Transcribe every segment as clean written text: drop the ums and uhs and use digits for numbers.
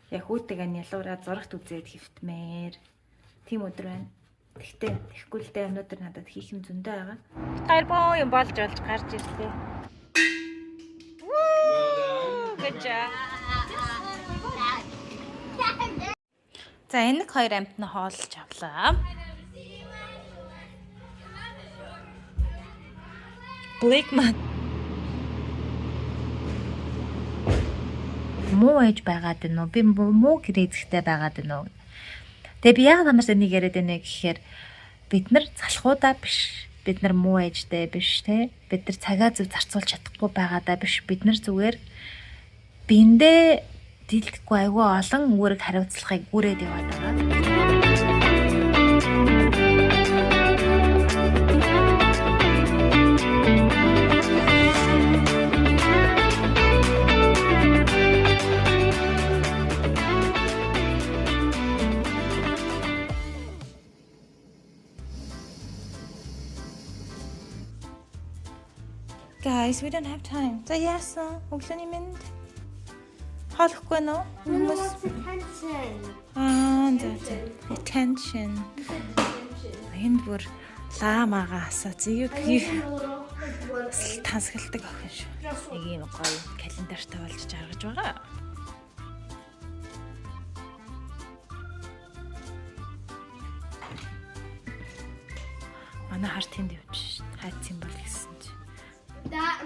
Яг хүүтэйгээ нялуураад зурагт үзээд хэвтмээр. Тийм өдөр байна. Тэгтээ тэгэхгүй л дээ өнөөдөр надад хийх юм зөндөө байгаа. Хоёр боо юм болж гарч ирлээ. Good job. За энэ хоёр амтны хоолж авлаа. Блэкман муу ээж байгаад байна уу? Би муу гэрээзэгтэй байгаад байна уу? Тэгээ би яг намаас энийг яриад байна гэхээр бид нар залхуудаа биш. Бид нар муу ээжтэй биш те. Бид нар цагаа зөв зарцуулж чадахгүй байгаадаа биш. Бид нар зүгээр биндээ дийлдэхгүй айгүй олон үүрэг хариуцлагыг гүрээд яваад байгаа. Guys, we don't have time. За яасан? Өглөөний минь хоолохгүй нөө? Attention. Энэ бүр ламагаа асууц. Юу тансгалдаг охин шүү. Нэг юм гоё календартай болж жаргаж байгаа. Манай харт тэнд явж хайц юм бол гэсэн чи.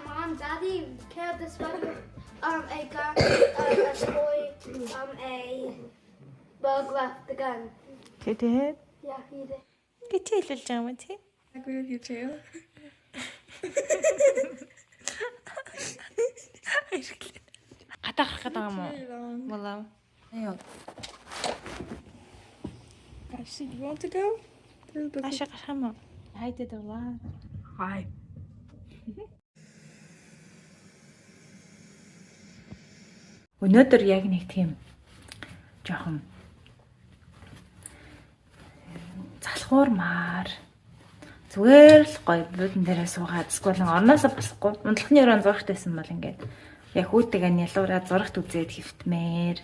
Mom, Daddy killed this one. A gun, a toy, a bug left the gun. Did it? Yeah, he did. Бид хэлүүлж байгаа юм тий? I agree with you too. Хата гарах гэдэг юм уу? Болоо. Яа. Actually, do you want to go? Аашаа гарах юм уу? Хайдад болоо. Hi. Өнөөдөр яг нэг тийм жоохон залхуурмаар зүгээр л гоё буудан дээрээ суугаад эсвэл орноосоо босохгүй унтлахны өрөөнд зурагтайсан бол ингээд яг хүүтэйгээ нялуураад зурагт үзээд хэвтмээр.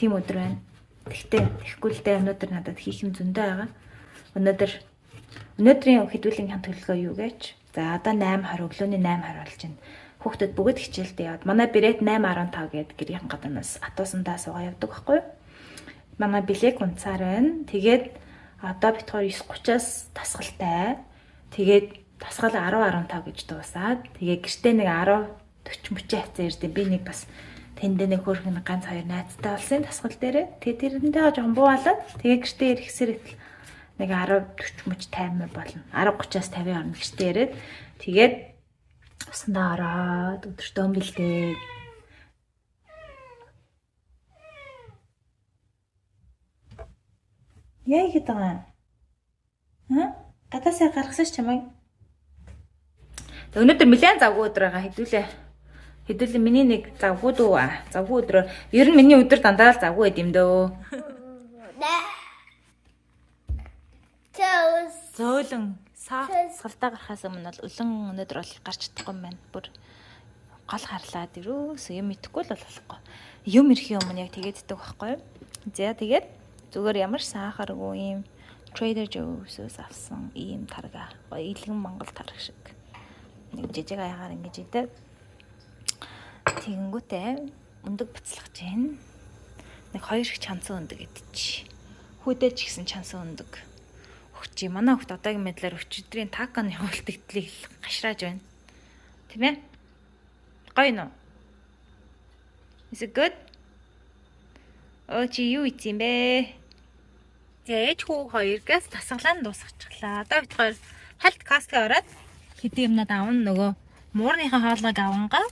Тийм өдөр байна. Тэгтээ тэгэхгүй л дээ өнөөдөр надад хийх юм зөндөө байгаа. Өнөөдрийн хэдүүлгийн хамт төлөвлөгөө юу гэж? За одоо 8:20 өглөөний 8:20 болж байна. Хүүхдүүд бүгд хичээлдээ яваад манай бирет 8:15 гээд гэрийн гаднаас атуусандаа суугаа явдаг байхгүй юу? Манай билет унцаар байна. Тэгээд одоо бит 9:30-аас тасгалтай. Тэгээд тасгал 10:15 гэж дуусаад тэгээд гэртээ нэг 10:40 хавцаа ирдээ. Би нэг бас тэнд нэг хөрхөн ганц хоёр найзтай болсон тасгал дээрээ. Тэгээд тэрэндээ жоохон бууалаад тэгээд гэртээ ирэхсээр нэг 10:40 таймер болно. 10:30-аас 50 орно гэртээ ирээд тэгээд усандаа ороод өдөртөө бэлдээ. Яа их байгаа. Гадаасаа гаргасан ч чамайг. Өнөөдөр нэлээд завгүй өдөр байгаа хэдүүлээ миний нэг завгүй дөө. Завгүй өдрөөр ер нь миний өдөр дандаа л завгүй байд юм дөө. Зөөлөн салдаа гарахаас өмнө бол өлөн өнөөдөр бол гарч чадахгүй юм байна. Бүр гол харлаад ирөөсөө юм итгэхгүй л болохгүй. Юм ирэхийн өмнө яг тэгээд идэх байхгүй. За тэгээд зүгээр ямар сахаргүй юм Trader Joe's-өөс авсан ийм тарга. Гоё илгэн Монгол тарга шиг. Нэг жижиг аягаар ингэж идэх. Тэгэнгүүтээ өндөг буцалгаж байна. Нэг хоёр их чансан өндөг идчих. Хүүдээ ч гэсэн чансан өндөг. Өгч. Манай хөлт одоогийн мэдлэр өчигдрийн таконы хөлтөгдлийг гашрааж байна. Тийм ээ? Гоё нөө. Is it good? Чи юу ийцэн бэ? Ээж хүү хоёр газ тасгалаа дуусгачихлаа. Одоо бид хоёр хальт кастыг ороод хэдийн юмнууд авна нөгөө муурныхаа хоолойг авангаа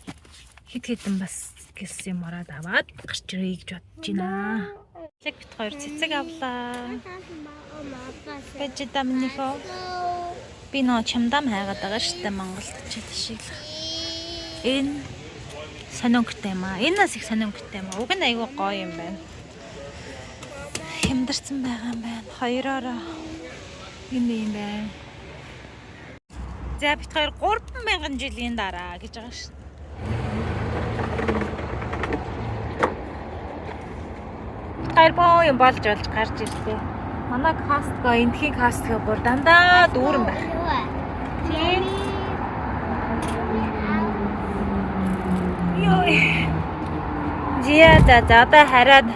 хэдэн бас гис юм ороод аваад гарч ирээ гэж бодож байна. Тэг бид хоёр цэцэг авлаа. Бэждамнийхоо би нөө чамдам хайгаад байгаа штэ Монголд ч тийшэглэх. Энэ сонингтой юм аа. Энэ нас их сонингтой юм аа. Уг нь айгүй гоё юм байна. Хямдарсан байгаа юм байна. Хоёроо энэ юм байна. За бид хоёр 3000 жилийн дараа гэж байгаа шүү. Гарбоо юм болж гарч ирлээ. Манай Costco эндхийн Costco бүр дандаа дүүрэн байна. Тийм. Йой. Зя за одоо хараад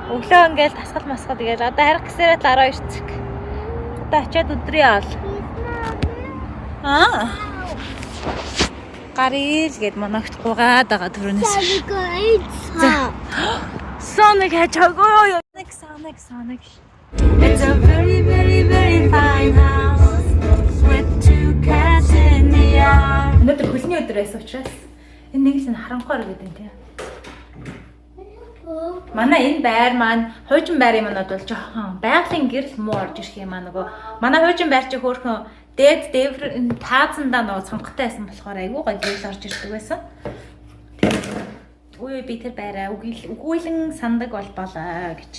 өглөө ингээл тасгал масгал тэгээд одоо харих гэсээрээ 12 цаг. Одоо очиад өдрийн аал. Гарил гээд моногт гугаад байгаа төрөнөөс. Sonic Hedgehog. Sonic. It's a very, very, very fine house with 2 cats in the yard. Өнөөдөр хөлний өдөр байсан учраас энэ нэг л харанхуйр гэдэг юм тийм. Манай энэ байр маань хуучин байрын манад бол жоохон байгалийн гэрэл муу орж ирэх юм аа нөгөө. Манай хуучин байр чи хөөрхөн дээд дээвэр таазандаа нөгөө цонготой байсан болохоор айгүй гоё гэрэл орж ирдэг байсан. Үй би тэр байраа үгүйлэн сандаг болболоо гэж.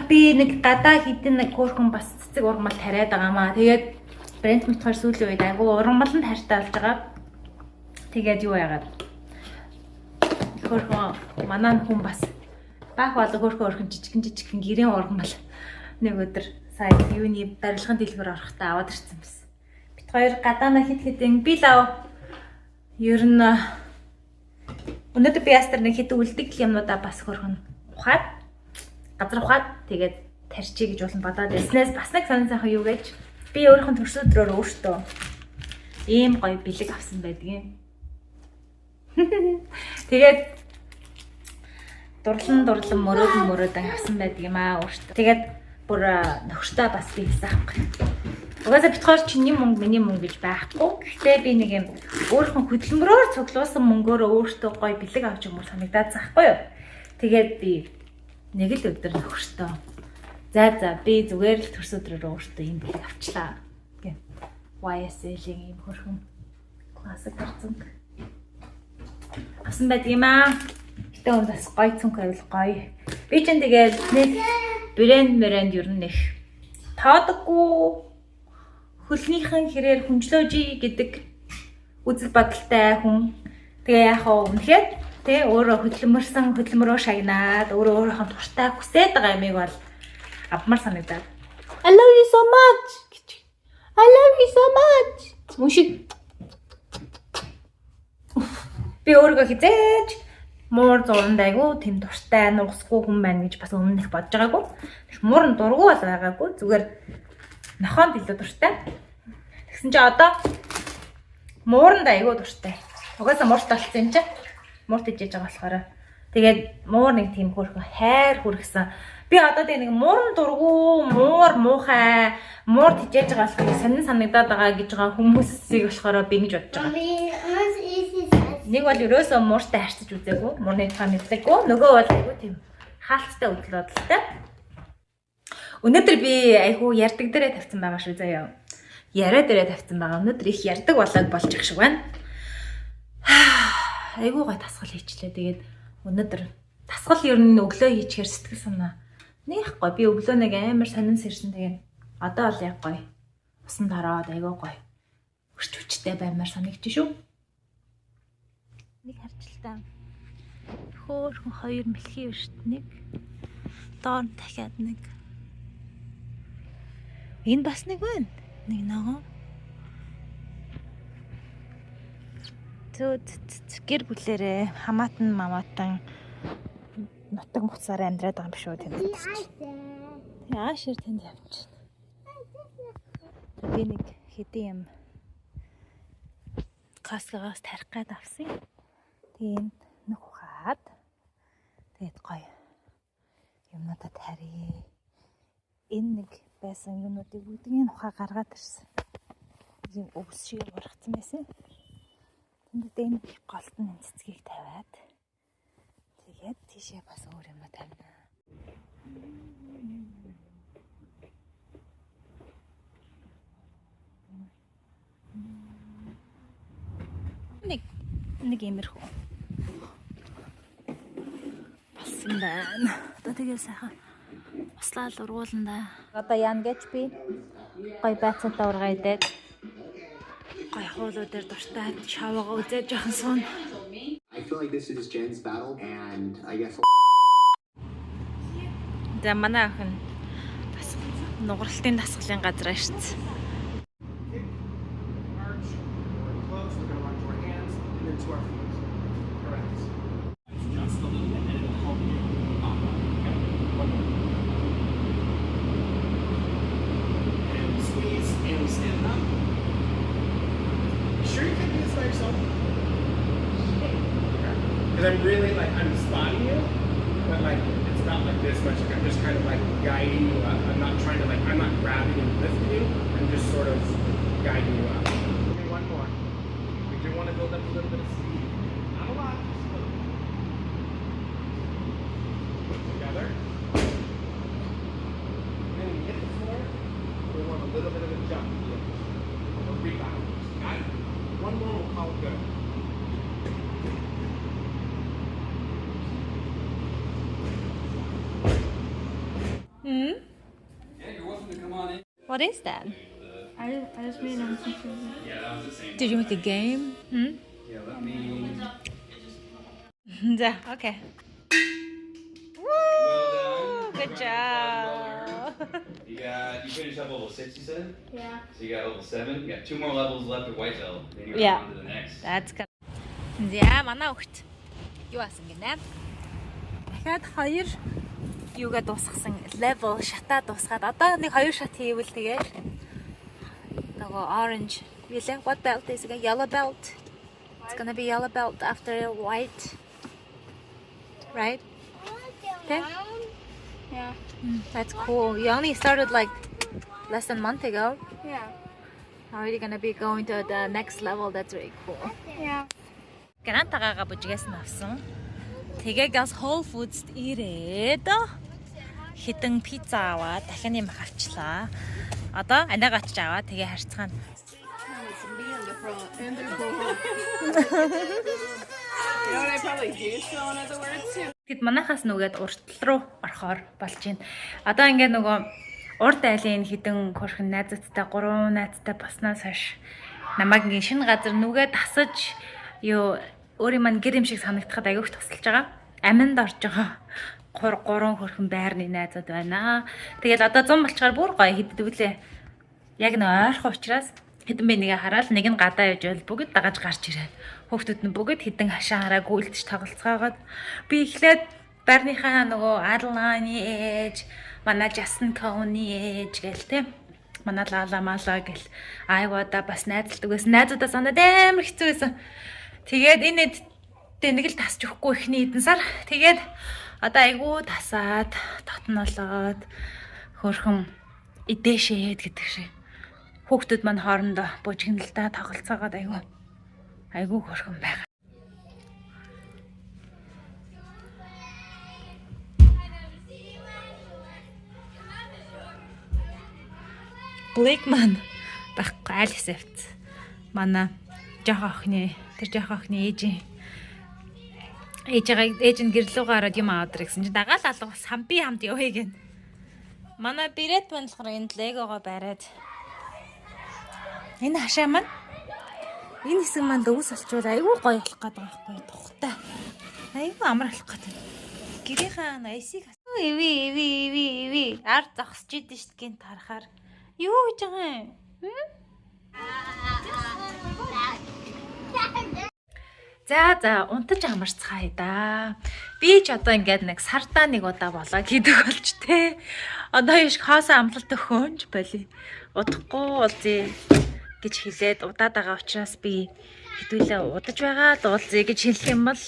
Би нэг гадаа хитэн нэг хөөрхөн бас цэцэг ургамал тариад байгаамаа. Тэгээд брэнд мэтхэр сүүлийн үед айгүй ургамалд хайртай болж байгаа. Тэгээд юу яагаад хөөрхөн манай хүн бас баах бол хөөрхөн жижигхэн гэрийн ургамал нэг өдөр сая юуны барилгын дэлгүүр орохдоо аваад ирсэн байсан. Бит хоёр гадаана хит би лав ер нь өнөөдөр би ястар нэг хит үлдэг юмнуудаа бас хөөрхөн ухаад газар ухаад тэгээд тарчий гэж болон бодоод яснаас бас нэг сонин сайхан юу гэж би өөрийнхөө төрсөн өдрөөр өөртөө ийм гоё бэлэг авсан байдгийн. Тэгээд дурлан мөрөөдөн авсан байдаг юм аа өөртөө. Тэгээд бүр нөхөртөө бас би хийсэн байхгүй. Угаасаа бит хоёр чиний мөнгө миний мөнгө гэж байхгүй. Гэхдээ би нэг юм өөрийнхөө хөдөлмөрөөр цуглуулсан мөнгөөр өөртөө гоё бэлэг авч юмуул санагдаад заахгүй юу. Тэгээд би нэг л өдөр нөхөртөө за би зүгээр л төрс өдрөөр өөртөө юм бэлэг авчлаа гэх. YSL-ийн юм хөрхөн классик цүнх авсан байдаг юм аа. Гэтэ он бас гоё цүнх байвал гоё. Би ч тэгээд нэг брэнд ер нь их таадаггүй. Хөлнийхэн хэрээр хүнчлөөжи гэдэг үзэл бодолтой хүн. Тэгээ яхаа үнэхээр тэ өөрөө хөдөлмөрөө шагнаад өөрийнхөө туртай хүсээд байгаа юмыг бол авмар санагдаад. I love you so much гэж. I love you so much. Мушиг. Би өөрийгөө хизээж муур зурандайгуу тэм туртай нугсгүй хүн байна гэж бас өмнө их бодож байгаагүй. Тэг муурн дургу бол байгаагүй. Зүгээр нохоонд илүү дуртай. Тэгсэн чи одоо муурнд айгүй дуртай. Угаасаа муурт болсон юм чи. Муурт ижиж байгаа болохоор. Тэгээд муур нэг тийм хөрхөн хайр хүргэсэн. Би одоо тэг нэг муурн дургу, муур муухай, муурт ижиж байгаа болохоор сонин санагдаад байгаа гэж байгаа хүмүүсийг болохоор би ингэж бодож байгаа. Нэг бол ерөөсөө мууртай харьцаж үзээгүй, муурны тухай мэддэггүй. Нөгөө бол айгүй тийм хаалттай үйл бодолтой. Өнөөдөр би айгүй ярддаг дээрээ тавьсан байгаа шүү заяа. Яриа дээрээ тавьсан байгаа. Өнөөдөр их ярддаг болоод болж их шиг байна. Айгүй гой тасгал хийчлээ. Тэгээд өнөөдөр тасгал ер нь өглөө хийчихээр сэтгэл санаа нэг гой. Би өглөө нэг амар сонин сэрсэн. Тэгээд одоо бол яг гой. Усан тараад айгүй гой. Өрч хүчтэй баймаар санагдчих шүү. Нэг харжилтаа хөөхөн хоёр мэлхий өршт нэг доор дахиад нэг энэ бас нэг байна. Нэг ногоо. Гэр бүлэрээ хамаатан мамаатан нутаг муцаараа амьдраад байгаа юм биш үү тэнд. Яашир тэнд явчих. Би нэг хэдийн юм Costco-гоос тарих гээд авсан. Тэгээд нэг ухаад тэгээд гоё юмнуудад харъя. Энэ нэг байсан юмнуудыг бүгдийг ухаа гаргаад ирсэн. Ийм өвс шиг ургацсан байсан. Тэнд энэ голтон цэцгийг тавиад тэгээд тийшээ бас өөр юм тавина. Нэг иймэрхүү болсон байна. Одоо тэгээ сайхан услаад ургуулна. Одоо яана гэж би гой байцаатай ургаа идээд гой хоолой дээр дуртай шавгаа үзээд жоохон суун. I feel like this is Jen's battle and I guess За манай охин бас нугралтын дасгалын газар шүү дээ. Because I'm really like, I'm spotting you, but like, it's not like this much. Like, I'm just kind of like guiding you up. I'm not trying to like, I'm not grabbing and lifting you. I'm just sort of guiding you up. Okay, one more. We do want to build up a little bit of speed. Not a lot, just a little. Put together. Then when you hit the floor, we want a little bit of a jump here. A rebound. Got it? One more, we'll call it good. Hmm? Yeah, you're welcome to come on in. What is that? I just made them confusing. Yeah, that was the same. Did you make a game? Hmm? Yeah, let me. Yeah, okay. Woo! Good job. You finished up level 6, you said? Yeah. So you got level 7. You got 2 more levels left at White Belt. Then you're Yeah. on to the next. That's good. За манай хөхт юу асан гинэ? Дахиад 2 юугаа дуусгасан level шатаа дуусгаад одоо нэг 2 шат хийвэл тэгээд нөгөө orange билээ what belt is it? Yellow belt. It's gonna be yellow belt after white. Right? Okay. Yeah. That's cool. You only started like less than a month ago. Yeah. Already gonna be going to the next level. That's really cool. Yeah. Грантагаага бужигаас нь авсан. Тэгээ газ Whole Foods-д ирээд хитэн пицца аваад дахин юм авчлаа. Одоо анагач аваад тэгээ харцгаана. You know what I probably do so in other words too? Тэгэд манайхаас нүгээд урттал руу орохоор болж байна. Одоо ингээд нөгөө урд айлын хитэн хөрхөн найзуудтай 3 найзтай босноос хойш намайг ингээд шинэ газар нүгээд тасаж юу өөрийн маань гэр юм шиг санагдахад аягүй тусалж байгаа. Аминд орж байгаа. 3 хөрхөн байрны найзууд байна. Тэгэл одоо 100 болчоор бүр гоё хиддвүлээ. Яг нөө ойрхон учраас хэдэн би нэгэ хараад нэг нь гадаа явж байл бүгд дагаж гарч ирээд хүүхдүүд нь бүгд хитэн хашаа хараа гүйлдэж тоглоцгаагаад би эхлээд байрныхаа нөгөө Адланы ээж, манай Justin Cohn-ийн ээж гээл те. Манай Лала Мала гэл айвада бас найзалдаг байсан. Найзуудаа санаад амар хэцүү байсан. Тэгээд энэ эдтэй нэг л тасч өгөхгүй ихний эдэн сар. Тэгээд одоо айгүй тасаад тотнолоод хөрхөн идээшээд гэдэг шиг. Хүүхдүүд маань хоорондоо бужигналдаа тоглоцоогоод айгүй хөрхөн байгаа. Blakeman байхгүй Alice Evans. Манай жоох охины ээж нь гэрлүү гараад юм аваад ирсэн чинь дагаал алга бас хамби хамт явъя гэн. Манай Брэд болохоор энд легогоо бариад энэ хашаа маань энэ хэсэг маань дөвс олчвал айгүй гоё болох гээд байгаа байхгүй тухтай. Айгүй амар болох гээд. Гэрийнхаа эсийг ви ард зогсож идэв шүү дээ гинт харахаар. Юу гэж байгаа юм? За унтаж амарцгаая да. Би ч одоо ингээд нэг сардаа нэг удаа болоо гэдэг болж те. Одоо яш хаосоо амлалт өгөөнч боли. Удахгүй уулзъя гэж хэлээд удаад байгаа учраас би хэдүүлээ удаж байгаа л уулзъя гэж хэлэх юм бол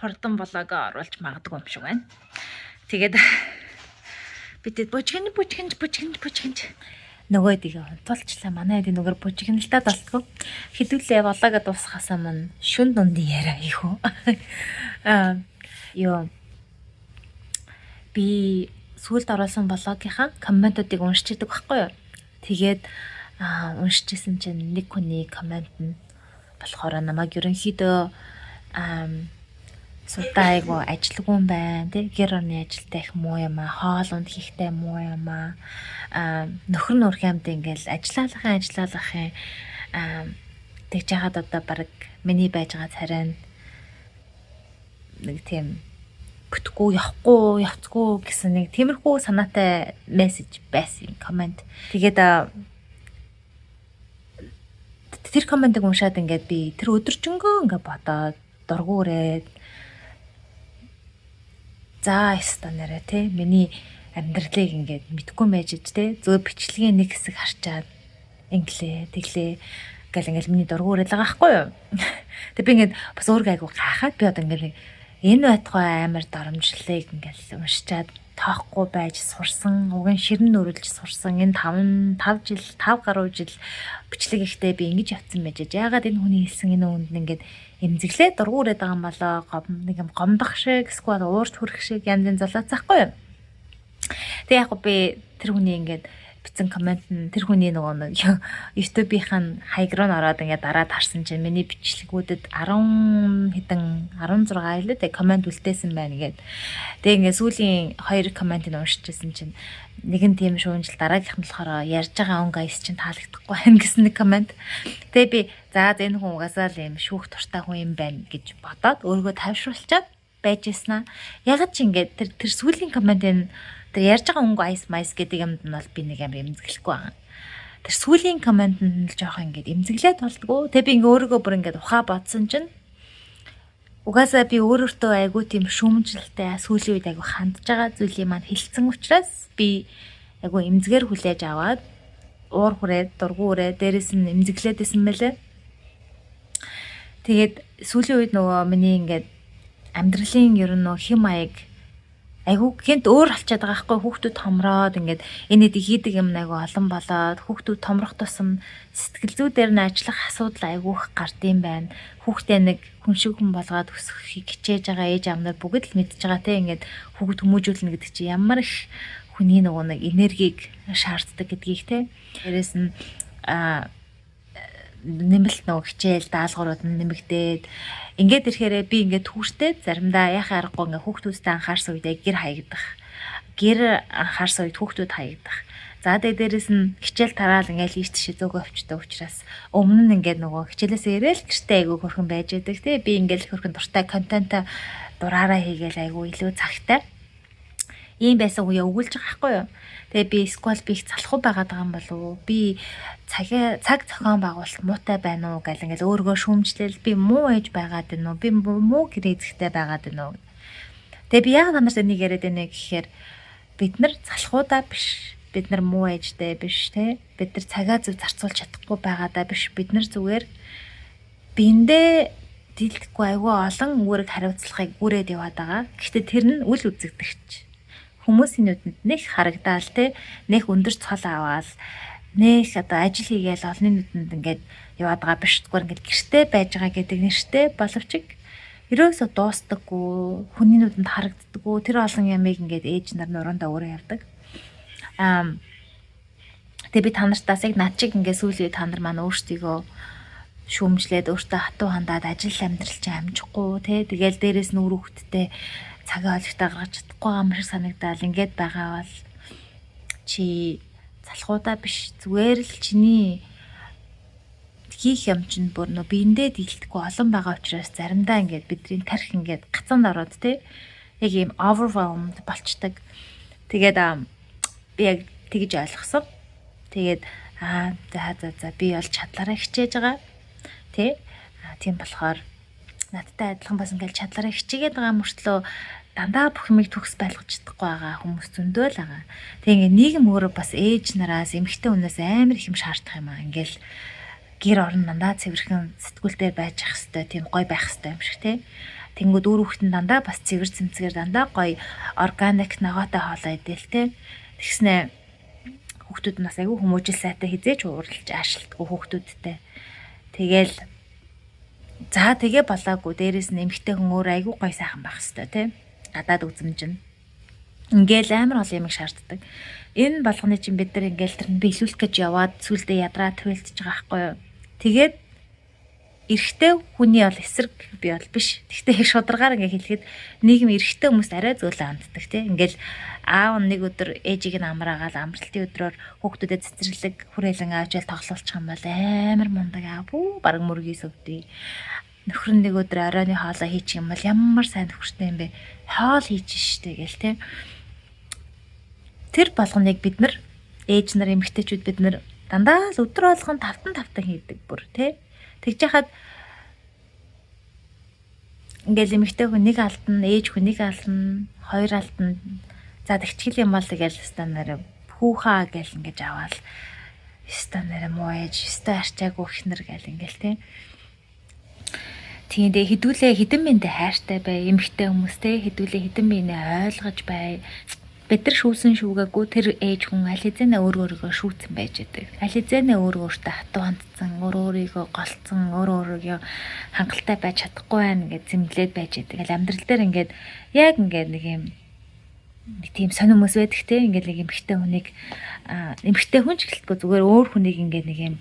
хордон болоогоо оруулж магадгүй юм шиг байна. Тэгээд бидэд бужигнж нөгөө дигээ онтолчлаа манай эдийн нөгөө бужигналдаад болтгоо хэдүүлээ болоогоо дуусгахаас өмнө шүн дундын яриа ийхүү. Би сүүлд оруулсан блогийнхаа комментуудыг уншиж идэг байхгүй юу. Тэгээд уншижсэн чинь нэг хүний коммент нь болохоор намайг ерөнхийдөө судаа айгу ажилгүй юм байна тий гэр орны ажилтай их муу юм аа хоол унд хийхтэй муу юм аа нөхөр нөрхөмд ингээл ажиллаалахын тэгж яагаад одоо баг миний байж байгаа царай нэг тийм бүтэхгүй явцгүй гэсэн нэг тиймэрхүү санаатай мессеж байсан комент. Тэгээд тэр комментиг уншаад ингээд би тэр өдөржингөө ингээд бодоод дургуурээд за яста нэрэ те миний амьдралыг ингээд мэдгүй мэжж те зөө бичлэгийн нэг хэсэг харчаад инглээ тэглээ гэл ингээд миний дургуураад байгаа байхгүй юу. Тэг би ингээд бас өөрөө айгу гахаад би одоо ингээд энэ байтугай амар доромжлыг ингээд уншичаад тоохгүй байж сурсан, уг нь ширэн нөрүүлж сурсан. Энэ 5 гаруй жил бичлэг ихтэй би ингэж явцсан байж. Яагаад энэ хүний хэлсэн энэ үнд ингээд эмзэглээ дургуураад байгаа юм болоо. Нэг юм гомдох шиг, эсвэл уурч хүрэх шиг янз янз залаацахгүй юу. Тэг яг би тэр хүний ингээд бичсэн комент нь тэр хүний нөгөө YouTube-ийн хаяг руу ороод ингээд дараад харсан чинь миний бичлэгүүдэд 16 илээ комент үлдээсэн байна гэд. Тэгээ ингээд сүүлийн 2 комментыг уншижсэн чинь нэг нь тийм шүүнжил дараагийнх нь болохоор ярьж байгаа өнгө айс чинь таалагдахгүй байна гэсэн нэг комент. Тэгээ би за энэ хүн угаасаа л юм шүүх туртай хүн юм байна гэж бодоод өөрийгөө тавьшруулчаад байжснаа. Ягаад ч ингээд тэр сүүлийн комментын тэр ярьж байгаа өнгө айс майс гэдэг юмд нь бол би нэг амар эмзэглэхгүй байгаа. Тэр сүүлийн комментд нь л жоох ингээд эмзэглээд болдгоо. Тэгээ би ингээ өөрийгөө бүр ингээд ухаа бодсон чинь угаасаа би өөрөөсөө айгуу тийм шүүмжлэлтэй сүүлийн үед айгуу хандж байгаа зүйлийг маань хэлсэн учраас би айгуу эмзгээр хүлээж аваад уур хүрээд дургуурээ дээрэс нь эмзэглээдсэн мэлээ. Тэгээд сүүлийн үед нөгөө миний ингээд амьдралын ер нь хэм маяг айгу гэнт өөр алчаад байгаа байхгүй хүүхдүүд томроод ингээд энэ хийдэг юм айгу олон болоод хүүхдүүд томрох тусам сэтгэл зүй дээр нь ажиллах асуудал айгуух гардыг байна. Хүүхдээ нэг хүн шиг хүн болгоод өсгөхийг хичээж байгаа ээж аав нар бүгд л мэдж байгаа те ингээд хүүхд хүмүүжүүлнэ гэдэг чинь ямар их хүний нөгөө нэг энергийг шаарддаг гэдгийг те. Дээрээс нь нэмэлт нөгөө хичээл даалгаврууд нь нэмэгдээд ингээд ирэхээрээ би ингээд түүртэй заримдаа яхаа аргагүй ингээд хүүхдүүдтэй анхаарсан үедээ гэр анхаарсан үед хүүхдүүд хаягдах. За дээрээс нь хичээл тараал ингээд ийш тийш зөөгөө өвчтэй учраас өмнө нь ингээд нөгөө хичээлээсээ ирээл гэртээ айгүй хөрхөн байж байдаг тий. Би ингээд хөрхөн дуртай контент дураараа хийгээл айгүй илүү цагтай. Ийм байсан үе өгүүлж байгаа байхгүй юу. Тэгээ би сквал би их залхуу байгаад байгаа юм болов уу? Би цаг зохион байгуулалт муутай байна уу гэл ингээл өөргөө шүүмжлэл би муу ээж байгаад байна уу? Би муу гэр эзэгтэй байгаад байна уу? Тэгээ би яг намаас энийг яриад байна гэхээр бид нар залхуудаа биш. Бид нар муу ээжтэй биш те. Бид нар цагаа зөв зарцуулж чадахгүй байгаадаа биш. Бид нар зүгээр биндээ дийлдэхгүй айгүй олон үүрэг хариуцлагыг үрээд яваад байгаа. Гэхдээ тэр нь үл үзэгдэгч. Хүмүүсийн нүдэнд нэг харагдаал те. Нэг өндөр цол аваал нэг одоо ажил хийгээл олонний нүдэнд ингээд яваад байгаа биш. Зүгээр ингээд гэртээ байж байгаа гэдэг нэртэй боловч ерөөсөө дуустдаггүй, хүний нүдэнд харагддаггүй. Тэр олон ямыг ингээд ээж нар нуруундаа өөрөө явдаг. Тэгээ би та нартаас яг над чиг ингээд сүүлийн та нар маань өөрсдийгөө шүүмжлээд өөртөө хатуу хандаад ажил амьдрал чинь амжихгүй те. Тэгээл дээрээс нь үр хөвгтдээ цагаа олжтой гаргаж чадахгүй юм шиг санагдал ингээд байгаа бол чи залхуудаа биш зүгээр л чиний хийх юм чинь бүр нөө биендээ дийлдэхгүй олон байгаа учраас заримдаа ингээд бидний тарих ингээд гацаанд ороод те яг ийм overwhelmed болчдаг. Тэгээд би яг тэгж ойлгосон. Тэгээд за би бол чадлаараа хичээж байгаа. Тийм болохоор надтай адилхан бас ингээд чадлаараа хичээгээд байгаа мөртлөө дандаа бүх юмыг төгс байлгаж чадахгүй байгаа хүмүүс зөндөө л байгаа. Тэгээ ингээд нийгэм өөрөө бас ээж нараас эмэгтэй хүнээс амар их юм шаардах юм аа. Ингээл гэр орон дандаа цэвэрхэн сэтгүүлтэй байж ах хэвээр тийм гоё байх хэвээр юм шиг тий. Тэнгүүд үр хүүхдэн дандаа бас цэвэр цэмцгээр дандаа гоё органик ногоотой хоолой идэл тий. Тэгснэ хүүхдүүд нас айгүй хүмүүжил сайтай хизээч ууралж аашилтгүй хүүхдүүдтэй. Тэгээл за тэгээ болоогүй дээрээс нь эмэгтэй хүн өөр айгүй гоё сайхан байх хэвээр тий. Гадаад үзмж нь ингээл амар ол юмыг шаарддаг. Энэ болгоны чинь бид нар ингээл тэр биелүүлэх гэж яваад сүлдээ ядраа твэлдэж байгаа байхгүй юу. Тэгээд эрэгтэй хүний бол эсрэг би бол биш. Тэгтээ их шударгаар ингээ хэлэхэд нийгэм эрэгтэй хүмүүс арай зөөлөн ханддаг тий. Ингээл аав нэг өдөр ээжийг нь амраагаал амралтын өдрөөр хүүхдүүдэд цэцэрлэг хүрээлэн авчаал тоглуулчих юм бол амар мундаг аав бүү баг мөргий сөвдөө. нөхөр нэг өдөр оройны хоолоо хийчих юм бол ямар сайн нөхөртэй юм бэ? Хоол хийж штэ гэл те. Тэр болгоныг бид нар ээж нар эмэгтэйчүүд бид нар дандаа л өдөр болгон тавтан хийдэг бүр те. Тэгж яхад ингээл эмэгтэй хүн нэг алдна, ээж хүн нэг алдна, хоёр алдна. За тэгчгэл юм бол тэгэл стандараа хүүхаа гэл ингэж аваад стандараа муу ээж, ста арчаагүй ихнэр гэл ингээл те. Тийм дээ хідүүлээ хідэн мэндэ хайртай бай, эмэгтэй хүмүүстэй хідүүлээ хідэн минь ойлгож бай. Бид нар шүүсэн шүүгээгүй тэр ээж хүн аль хэзээ өөрийгөө шүүцэн байж байдаг. Аль хэзээ өөртөө хатуу хандсан, өөрийгөө голцсон, өөрийгөө хангалттай байж чадахгүй байна гэж зэмлээд байж байдаг. Аль амьдрал дээр ингээд яг ингээд нэг юм тийм сонир хүмүүс байдаг те. Ингээд нэг эмэгтэй хүн ч гэлтгүй зүгээр өөр хүнийг ингээд нэг юм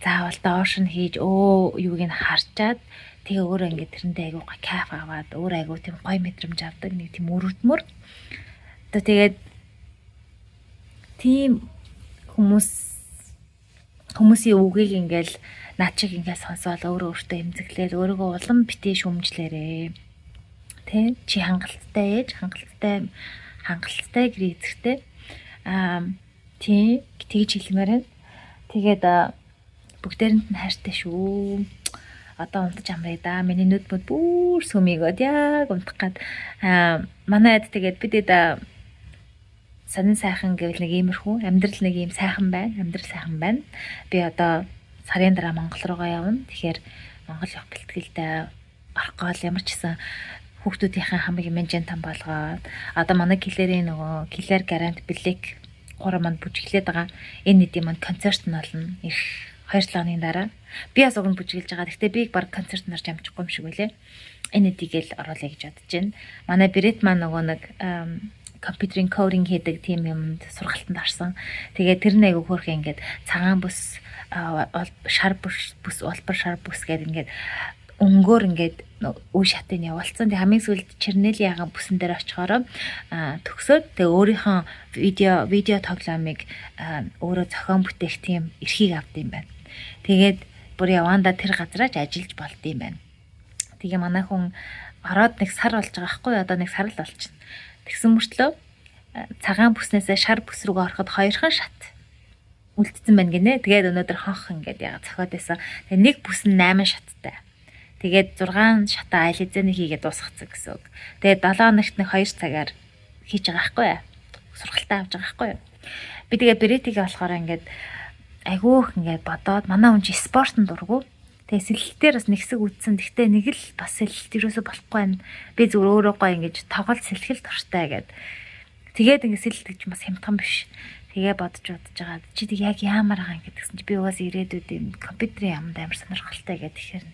заавал доош нь хийж юуг нь харчаад тэгээ өөрөө ингээд тэрэндээ айгуу кайф аваад өөр айгуу тийм гоё мэдрэмж авдаг нэг тийм өрөвдмөр. Тэгээд тийм хүмүүсийн үгийг ингээл наад шиг ингээд сонсоод өөртөө эмзэглээд өөрийгөө улам битээ шүмжлээрээ. Тэ чи хангалттай ээж, хангалттай гэр эзэгтэй. Тийм тэгж хэлмээр байна. Тэгээд бүгдээрэнд нь хайртай шүү. Одоо унтаж амрая да. Миний нүд мөд бүр сүмийгод яг унтах гад манайд тэгээд бидэд сонин сайхан гэвэл нэг иймэрхүү амьдрал нэг ийм сайхан байна. Амьдрал сайхан байна. Би одоо сарын дараа Монгол руугаа явна. Тэгэхээр Монгол явах бэлтгэлдээ орох гол ямар ч гэсэн хүүхдүүдийн хамгийн менежмент там болгоод одоо манай киллерийн нөгөө киллер гарант блек 3 манд бүжиглээд байгаа. Энэ нэдийн манд концерт нь болно. Их 2 лагны дараа би бас уг нь бүжиглэж байгаа. Гэхдээ би баг концерт нарч амжихгүй юм шиг үлээ. Энэ нэдийг л оруулъя гэж бодож байна. Манай Брэт маань нөгөө нэг компьютерийн кодинг хийдэг тийм юмд сургалтанд орсон. Тэгээд тэр нэг хөөх ингээд цагаан бүс, шар бүс, улбар шар бүс гэдэг ингээд өнгөөр ингээд үе шатыг явуулсан. Тэг хамгийн сүүлд чернелийн бүсэн дээр очихороо төгсөөд тэг өөрийнхөө видео тоглоомыг өөрөө зохион бүтээх тийм эрхийг авд юм байна. Тэгээд бүр яванда тэр газраач ажиллаж болд юм байна. Тэгээ манай хүн ороод нэг сар болж байгаа хгүй одоо нэг сар л болчихно. Тэгсэн мөртлөө цагаан бүснээсээ шар бүс рүүгээ ороход 2хан шат үлдсэн байна гинэ. Тэгээд өнөөдөр хонх ингээд яга цохоод байсан. Тэгээ нэг бүс нь 8 шаттай. Тэгээд 6 шатаа аль хэзээ хийгээд дуусгацсан гэсэн үг. Тэгээд 7 хоногт нэг 2 цагаар хийж байгаа байхгүй юу? Сургалтаа авч байгаа байхгүй юу? Би тэгээд Бретигээ болохоор ингээд айгүйх ингээд бодоод манай хүн чи спортод дургу. Тэгээ сэлэлтээр бас нэгсэг үтсэн. Гэхдээ нэг л бас сэлэлт юусоо болохгүй байна. Би зүгээр өөрөө гоо ингэж тоглолт сэлхэл дуртай гэд. Тэгээд ингэ сэлэлт гэж бас хямдхан биш. Тэгээ бодож байгаа. Чи тэг яг яамаар байгаа юм гэдгсэн чи би угаас ирээдүйд юм компьютерийн юмд амар сонирхолтой гэдэг. Тэгэхээр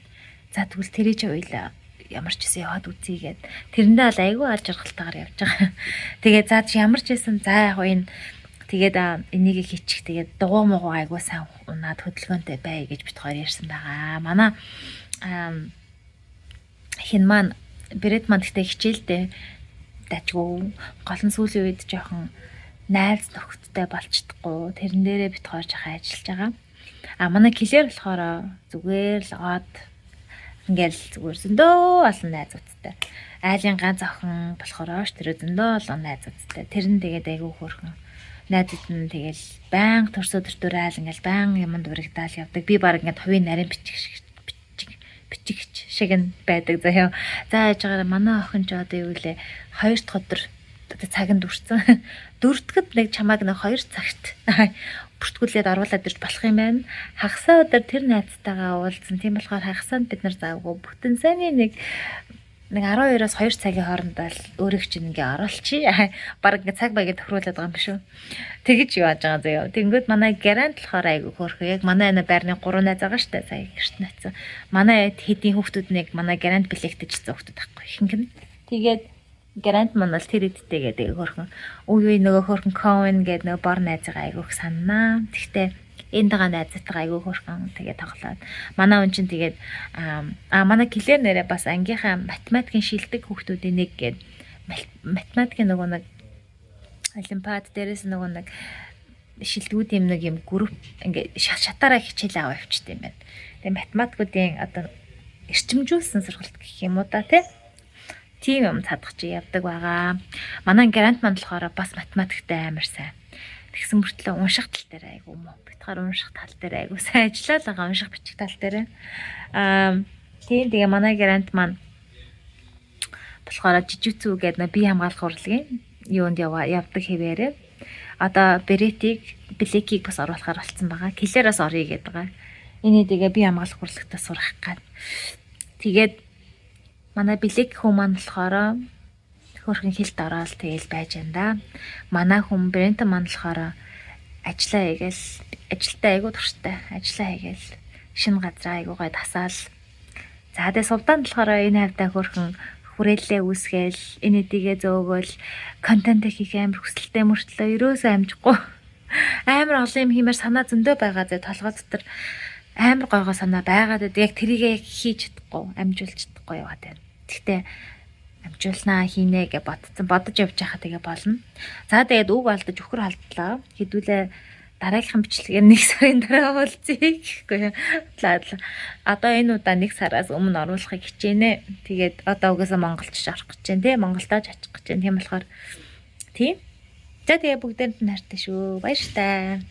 за тэгвэл тэрий ч уйлаа ямар ч гэсэн яваад үзье гэд. Тэрэндээ бол айгүй аль жаргалтайгаар явж байгаа. Тэгээ за чи ямар ч байсан за яг энэ тэгээд энийг хийчих тэгээд дугуй муугу айгуу сайн унаад хөдөлгөөнтэй бай гэж бит хоёр ярьсан байгаа. Манай хин маань Брэт маань гэхдээ хичээлдээ дажгүй гол нь сүүлийн үед жоохон найз нөхөдтэй болчихдохгүй. Тэрэн дээрээ бит хоёр жахаа ажиллаж байгаа. Манай киллер болохоор зүгээр л гоод ингээл зүгээр зөндөө олон найзуудтай. Айлын ганц охин болохоор тэр зөндөө олон найзуудтай. Тэр нь тэгээд айгүй хөөрхөн найзууд нь тэгэл баян төрсө төртөр айл ингээл баян юмд урагдаал явдаг. Би баг ингээд хувийн нарийн бичих шиг нь байдаг заяа. За яаж байгаа манай охин ч одоо юу лээ 2 дахь өдөр цагт дүрцэн. Дөрөвдөгд нэг чамааг нэг 2 цагт бүртгүүлээд оруулаад ирж болох юм байна. Хагасаа өдөр тэр найзтайгаа уулзсан. Тийм болохоор хагасаанд бид нар заавгүй бүтэн сайны нэг 12-оос 2 цагийн хооронд л өөрийг чинь ингээ оруулчих. Бараг ингээ цаг байгаад тохируулаад байгаа юм биш үү? Тэгэж юу яаж байгаа заяа. Тэнгүүд манай гарант болохоор айгу хөөрхөө. Яг манай энэ байрны 3 найз байгаа штэ. Сая гэрт найцсан. Манай хэдийн хүүхдүүд нэг манай гарант бэлэгтэжсэн хүүхдүүд байхгүй. Ихэнх нь. Тэгээд гарант маань бол тэр эдтэйгээ хөөрхөн. Үгүй нөгөө хөөрхөн Коэн гэдэг нөгөө бор найзгаа айгуух санаа. Тэгтээ энд байгаа найзтайгаа айгүй хөөрхөн тэгээ тоглоод манай хүн чинь тэгээд манай киллер нэрээ бас ангийнхаа математикийн шилдэг хүүхдүүдийн нэг гээд математикийн нөгөө нэг олимпиад дээрээс нөгөө нэг шилдэгүүд юм нэг юм групп ингээ шатаараа хичээл аваа явчихсан юм байна. Тэгээ математикуудын одоо эрчимжүүлсэн сургалт гэх юм уу да тий. Тийм юм цадах чи явдаг байгаа. Манай грант манд болохоор бас математиктэй амар сайн. Тэгсэн мөртлөө унших тал дээр айгу муу. Битгаар унших тал дээр айгу сайн ажиллаад байгаа унших бичих тал дээр. Тийм тэгээ манай грант маань болохоор жижигцүү гэдэг бие хамгаалах урлагийн юунд явдаг хэвээрээ. Одоо Беретиг, Блекийг бас оруулахаар болсон байгаа. Киллераас орё гэдэг байгаа. Энэ дэгээ бие хамгаалах урлагтаа сурах гад. Тэгээд манай Блек хүн маань болохоор хөрхэн хилд ороод тэгэл байж байна да. Манай хүн Брентон маань болохоор ажиллаа хийгээл ажилтаа айгуу турштай. Ажиллаа хийгээл шинэ газраа айгуу гой тасаал. За тэгээ сувдаан болохоор энэ хавьдаа хөрхэн хүрээлэлээ үүсгээл энэ эдигээ зөөгөөл контент хийх амар хүсэлтэй мөртлөө ерөөсөө амжихгүй. Амар олон юм хиймээр санаа зөндөө байгаа зэ толгой дотор амар гойгоо санаа байгаад яг тэрийгээ хийж чадахгүй, амжуулж чадахгүй яваад байна. Гэхдээ амжуулнаа хийнэ гэж бодож явж байхад тэгээ болно. За тэгээд үг алдаж өхөр халдлаа. Хэдүүлээ дараагийнхын бичлэгээр 1 сарын дараа болцъё гэхгүй. Одоо энэ удаа 1 сараас өмнө оруулахыг хичээнэ. Тэгээд одоо угаасаа монголч орох гэж байна тий. Монголдооч очих гэж байна. Тийм болохоор тийм. За тэгээ бүгдээрэнд нь хайртай шүү. Баяр таа.